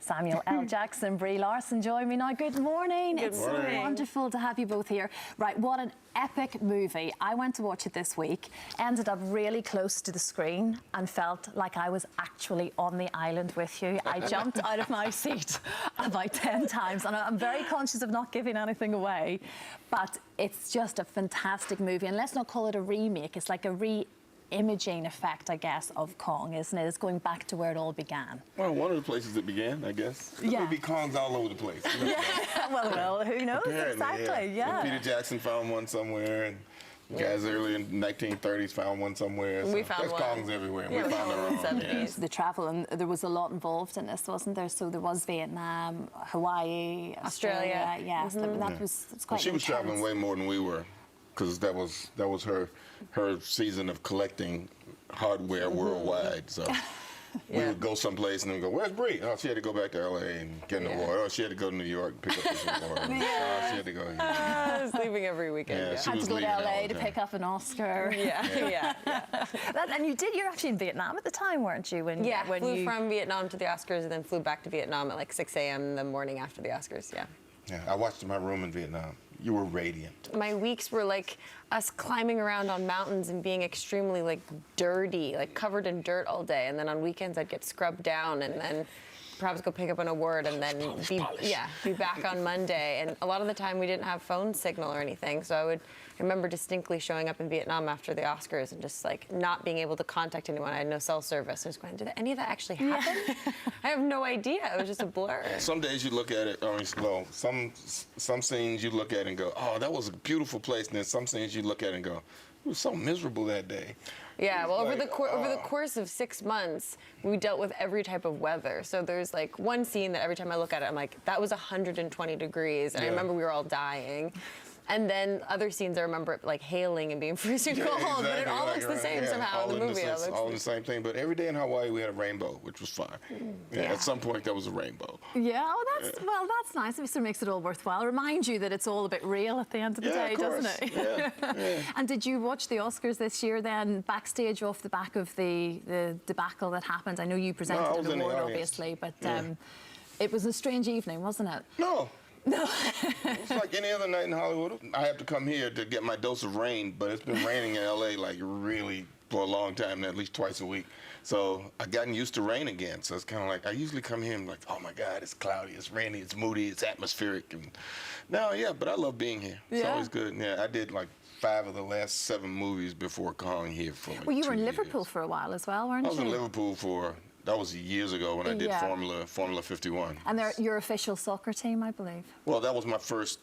Samuel L. Jackson, Brie Larson join me now. Good morning. Good morning. So wonderful to have you both here. Right, what an epic movie. I went to watch it this week, ended up really close to the screen and felt like I was actually on the island with you. I jumped out of my seat about 10 times, and I'm very conscious of not giving anything away, but it's just a fantastic movie. And let's not call it a remake, it's like a re-imaging effect, I guess, of Kong, isn't it? It's going back to where it all began. Well, one of the places it began, I guess. Yeah. There would be Kongs all over the place. You know? Yeah, well, who knows? Apparently, exactly, yeah. And Peter Jackson found one somewhere, and guys early in the 1930s found one somewhere. So we found there's one. Kongs everywhere. Yeah, we found our own. 70s. The travel, and there was a lot involved in this, wasn't there? So there was Vietnam, Hawaii, Australia. Yes, that was quite She was intense. traveling way more than we were, because that was her season of collecting hardware worldwide. So we would go someplace and then go, "Where's Brie?" Oh, she had to go back to LA and get an award. Oh, she had to go to New York and pick up this award. Oh, she had to go. I was leaving every weekend. Yeah, she Had was to go to leaving all LA the to time. pick up an Oscar. Yeah. And you're actually in Vietnam at the time, weren't you? When Flew from Vietnam to the Oscars and then flew back to Vietnam at like 6 a.m. the morning after the Oscars, Yeah, I watched my room in Vietnam. You were radiant. My weeks were like us climbing around on mountains and being extremely like dirty, like covered in dirt all day. And then on weekends I'd get scrubbed down and then perhaps go pick up an award and then be back on Monday. And a lot of the time we didn't have phone signal or anything. So I remember distinctly showing up in Vietnam after the Oscars and just like not being able to contact anyone. I had no cell service. I was going, did any of that actually happen? I have no idea. It was just a blur. Some days you look at it, some scenes you look at and go, oh, that was a beautiful place. And then some scenes you look at and go, it was so miserable that day. Yeah, well, over the course of 6 months, we dealt with every type of weather. So there's like one scene that every time I look at it, I'm like, that was 120 degrees. And I remember we were all dying. And then other scenes I remember like hailing and being freezing cold, exactly. But it all looks the same somehow in the movie. All in the same thing. But every day in Hawaii we had a rainbow, which was fun. At some point that was a rainbow. Yeah, that's nice. It sort of makes it all worthwhile. Remind you that it's all a bit real at the end of the day, doesn't it? Yeah. And did you watch the Oscars this year then, backstage off the back of the debacle that happened? I know you presented an award, obviously, but it was a strange evening, wasn't it? No. It's like any other night in Hollywood. I have to come here to get my dose of rain, but it's been raining in LA like really for a long time, at least twice a week. So I've gotten used to rain again. So it's kind of like I usually come here and like, oh my God, it's cloudy, it's rainy, it's moody, it's atmospheric. And no, but I love being here. It's always good. Yeah, I did like 5 of the last 7 movies before calling here for like Well, you were in 2 Liverpool years. for a while as well, weren't you? I was in Liverpool that was years ago when I did Formula 51. And they're your official soccer team, I believe. Well, that was my first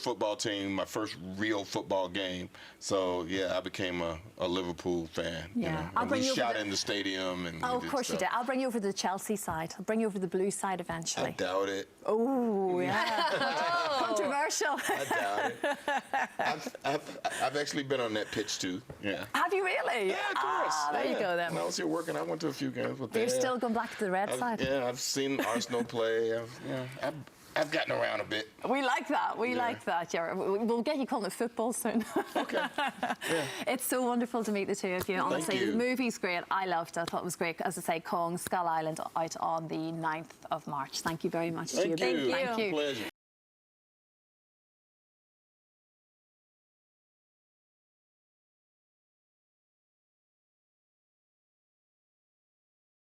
football team, my first real football game. So yeah, I became a Liverpool fan. Yeah. You know? I'll And bring we you over shot in the stadium and of course you did. I'll bring you over to the Chelsea side. I'll bring you over to the blue side eventually. I doubt it. Oh, yeah. Controversial. I doubt it. I've actually been on that pitch too. Yeah. Have you really? Yeah, of course. There you go then. When I was here working, I went to a few games with You're still going back to the red side. Yeah, I've seen Arsenal play. I've gotten around a bit. We like that. We like that. Yeah, we'll get you calling it football soon. Okay. Yeah. It's so wonderful to meet the two of you. Honestly, you. The movie's great. I loved it. I thought it was great. As I say, Kong, Skull Island, out on the 9th of March. Thank you very much to you. Thank you. Thank you. Pleasure.